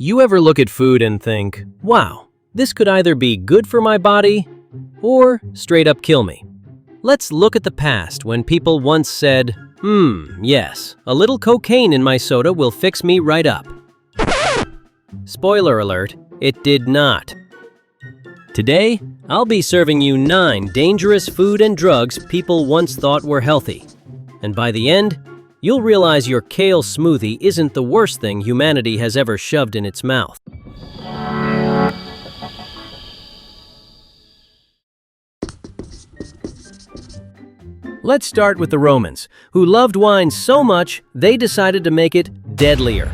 You ever look at food and think, wow, this could either be good for my body or straight up kill me? Let's look at the past when people once said, yes, a little cocaine in my soda will fix me right up. Spoiler alert, it did not. Today, I'll be serving you 9 dangerous food and drugs people once thought were healthy. And by the end, you'll realize your kale smoothie isn't the worst thing humanity has ever shoved in its mouth. Let's start with the Romans, who loved wine so much they decided to make it deadlier.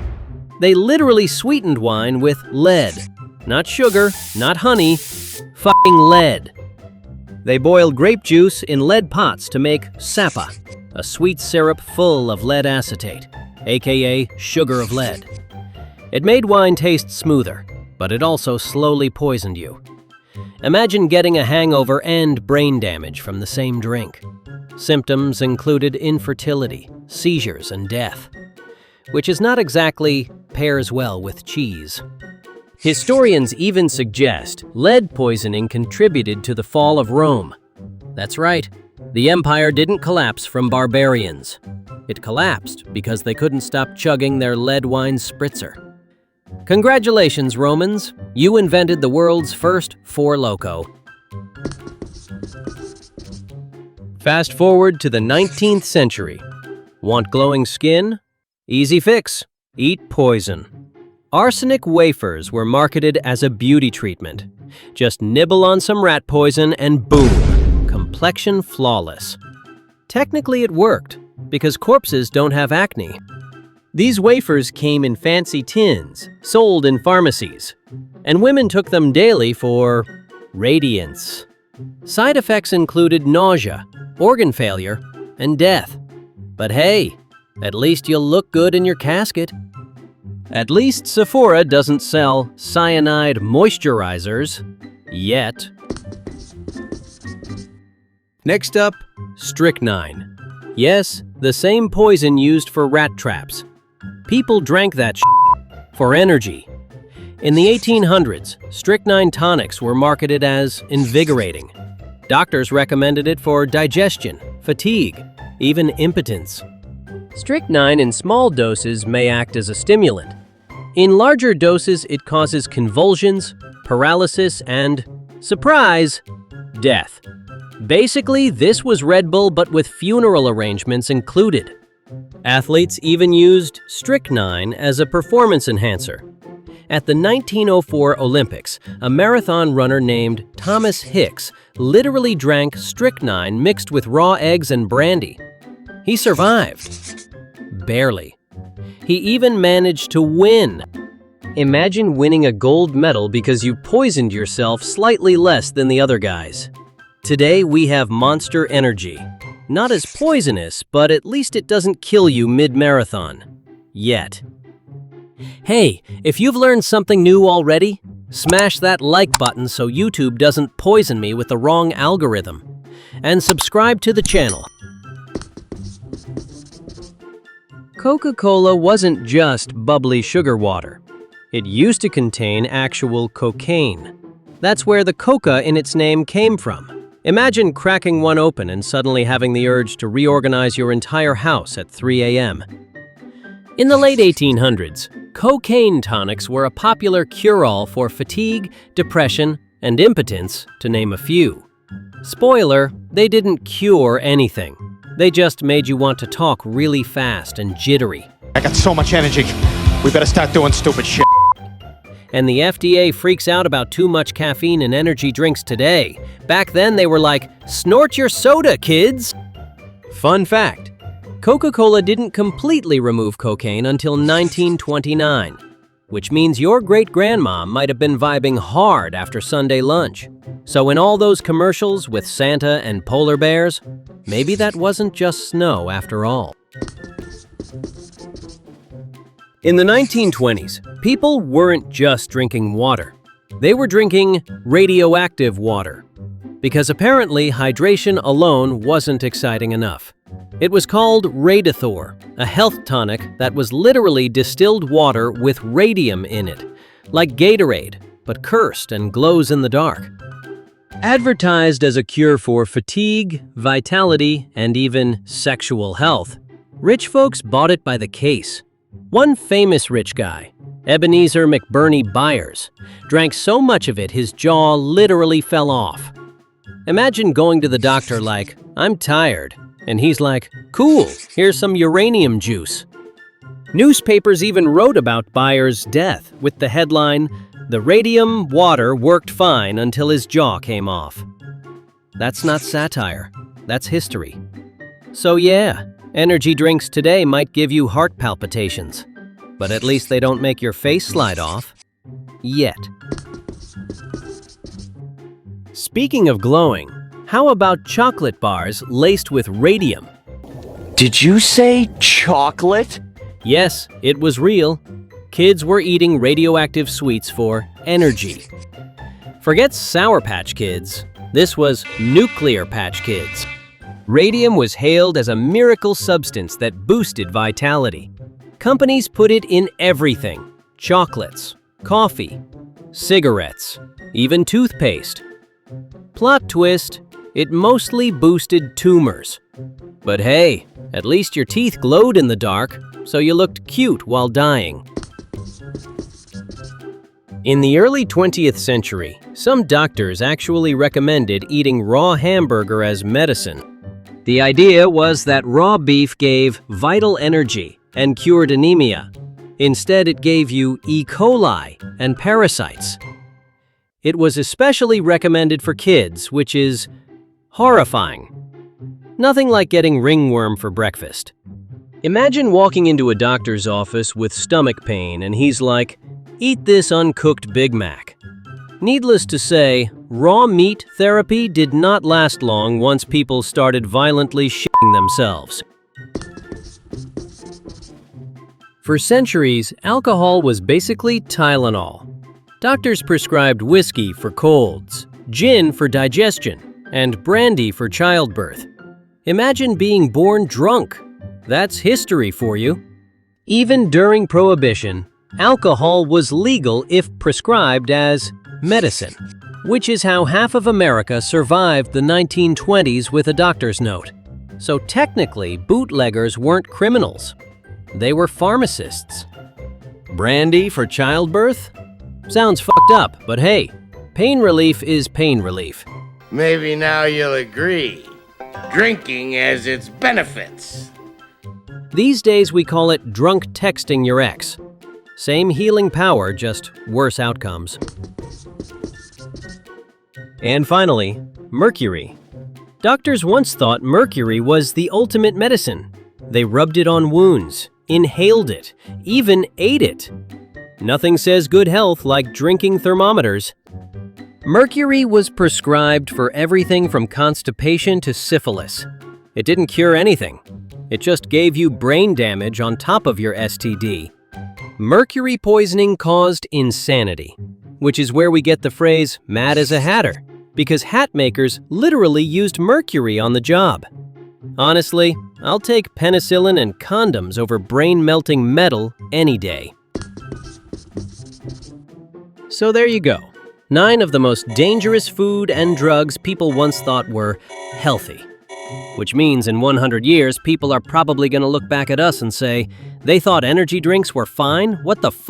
They literally sweetened wine with lead. Not sugar, not honey, fucking lead. They boiled grape juice in lead pots to make sapa, a sweet syrup full of lead acetate, aka sugar of lead. It made wine taste smoother, but it also slowly poisoned you. Imagine getting a hangover and brain damage from the same drink. Symptoms included infertility, seizures, and death, which is not exactly pairs well with cheese. Historians even suggest lead poisoning contributed to the fall of Rome. That's right, the empire didn't collapse from barbarians. It collapsed because they couldn't stop chugging their lead wine spritzer. Congratulations, Romans! You invented the world's first Four Loko. Fast forward to the 19th century. Want glowing skin? Easy fix. Eat poison. Arsenic wafers were marketed as a beauty treatment. Just nibble on some rat poison and boom, complexion flawless. Technically it worked, because corpses don't have acne. These wafers came in fancy tins, sold in pharmacies, and women took them daily for radiance. Side effects included nausea, organ failure, and death. But hey, at least you'll look good in your casket. At least Sephora doesn't sell cyanide moisturizers yet. Next up, strychnine. Yes, the same poison used for rat traps. People drank that for energy. In the 1800s, strychnine tonics were marketed as invigorating. Doctors recommended it for digestion, fatigue, even impotence. Strychnine in small doses may act as a stimulant. In larger doses, it causes convulsions, paralysis, and, surprise, death. Basically, this was Red Bull but with funeral arrangements included. Athletes even used strychnine as a performance enhancer. At the 1904 Olympics, a marathon runner named Thomas Hicks literally drank strychnine mixed with raw eggs and brandy. He survived. Barely. He even managed to win. Imagine winning a gold medal because you poisoned yourself slightly less than the other guys. Today we have Monster Energy. Not as poisonous, but at least it doesn't kill you mid-marathon. Yet. Hey, if you've learned something new already, smash that like button so YouTube doesn't poison me with the wrong algorithm. And subscribe to the channel. Coca-Cola wasn't just bubbly sugar water. It used to contain actual cocaine. That's where the coca in its name came from. Imagine cracking one open and suddenly having the urge to reorganize your entire house at 3 a.m. In the late 1800s, cocaine tonics were a popular cure-all for fatigue, depression, and impotence, to name a few. Spoiler, they didn't cure anything. They just made you want to talk really fast and jittery. I got so much energy. We better start doing stupid shit. And the FDA freaks out about too much caffeine in energy drinks today. Back then they were like, snort your soda, kids! Fun fact, Coca-Cola didn't completely remove cocaine until 1929, which means your great-grandma might have been vibing hard after Sunday lunch. So in all those commercials with Santa and polar bears, maybe that wasn't just snow after all. In the 1920s, people weren't just drinking water. They were drinking radioactive water. Because apparently hydration alone wasn't exciting enough. It was called Radithor, a health tonic that was literally distilled water with radium in it, like Gatorade, but cursed and glows in the dark. Advertised as a cure for fatigue, vitality, and even sexual health, rich folks bought it by the case. One famous rich guy, Ebenezer McBurney Byers, drank so much of it his jaw literally fell off. Imagine going to the doctor like, "I'm tired," and he's like, "Cool, here's some uranium juice." Newspapers even wrote about Byers' death with the headline, "The radium water worked fine until his jaw came off." That's not satire, that's history. So yeah, energy drinks today might give you heart palpitations, but at least they don't make your face slide off. Yet. Speaking of glowing, how about chocolate bars laced with radium? Did you say chocolate? Yes, it was real. Kids were eating radioactive sweets for energy. Forget Sour Patch Kids. This was Nuclear Patch Kids. Radium was hailed as a miracle substance that boosted vitality. Companies put it in everything: chocolates, coffee, cigarettes, even toothpaste. Plot twist, it mostly boosted tumors. But hey, at least your teeth glowed in the dark, so you looked cute while dying. In the early 20th century, some doctors actually recommended eating raw hamburger as medicine. The idea was that raw beef gave vital energy and cured anemia. Instead, it gave you E. coli and parasites. It was especially recommended for kids, which is horrifying. Nothing like getting ringworm for breakfast. Imagine walking into a doctor's office with stomach pain and he's like, "Eat this uncooked Big Mac." Needless to say, raw meat therapy did not last long once people started violently shitting themselves. For centuries, alcohol was basically Tylenol. Doctors prescribed whiskey for colds, gin for digestion, and brandy for childbirth. Imagine being born drunk. That's history for you. Even during Prohibition, alcohol was legal if prescribed as medicine, which is how half of America survived the 1920s with a doctor's note. So technically, bootleggers weren't criminals. They were pharmacists. Brandy for childbirth? Sounds fucked up, but hey, pain relief is pain relief. Maybe now you'll agree. Drinking has its benefits. These days we call it drunk texting your ex. Same healing power, just worse outcomes. And finally, mercury. Doctors once thought mercury was the ultimate medicine. They rubbed it on wounds, inhaled it, even ate it. Nothing says good health like drinking thermometers. Mercury was prescribed for everything from constipation to syphilis. It didn't cure anything. It just gave you brain damage on top of your STD. Mercury poisoning caused insanity, which is where we get the phrase "mad as a hatter," because hat makers literally used mercury on the job. Honestly, I'll take penicillin and condoms over brain-melting metal any day. So there you go. 9 of the most dangerous food and drugs people once thought were healthy. Which means in 100 years, people are probably going to look back at us and say, "They thought energy drinks were fine? What the f***?"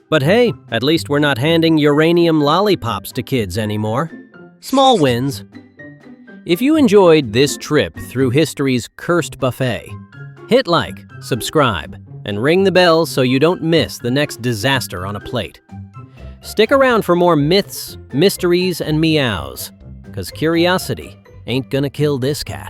But hey, at least we're not handing uranium lollipops to kids anymore. Small wins. If you enjoyed this trip through history's cursed buffet, hit like, subscribe, and ring the bell so you don't miss the next disaster on a plate. Stick around for more myths, mysteries, and meows, 'cause curiosity ain't gonna kill this cat.